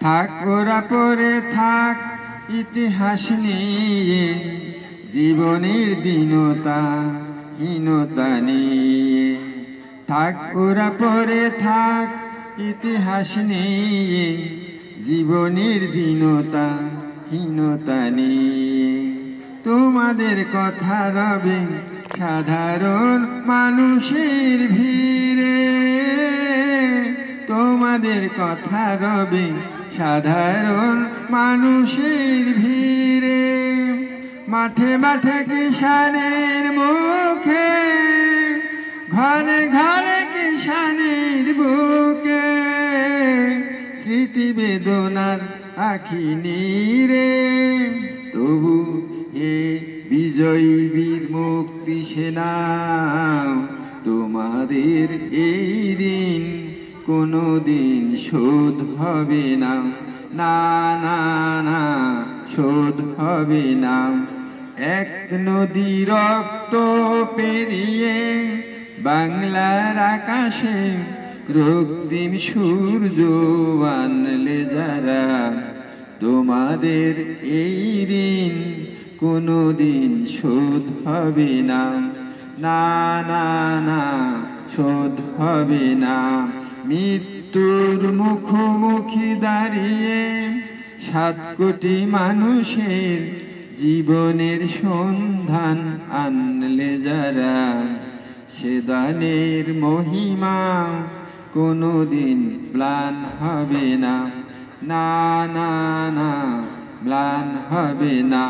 থাক ওরা পড়ে থাক ইতিহাস নিয়ে, জীবনের দীনতা হীনতা নিয়ে। থাক ওরা পড়ে থাক ইতিহাস নিয়ে, জীবনের দীনতা হীনতা নিয়ে। তোমাদের কথা রবে সাধারণ মানুষের ভিড়ে, তোমাদের কথা রবে সাধারণ মানুষের ভিড়ে। মাঠে মাঠে কিষানের মুখে, ঘরে ঘরে কিষানের বুকে, স্মৃতি বেদনার আখি নীরে। তবু হে বিজয়ী বীর মুক্তি সেনা, তোমাদের এই ঋণ কোনোদিন শোধ হবে না, না না না শোধ হবে না। এক নদী রক্ত পেরিয়ে বাংলার আকাশে রক্তিম সূর্য আনলে যারা, তোমাদের এই ঋণ কোনোদিন শোধ হবে না, না না না শোধ হবে না। মৃত্যুর মুখোমুখি দাঁড়িয়ে 7 কোটি মানুষের জীবনের সন্ধান আনলে যারা, সে দানের মহিমা কোনোদিন ম্লান হবে না, না না না ম্লান হবে না।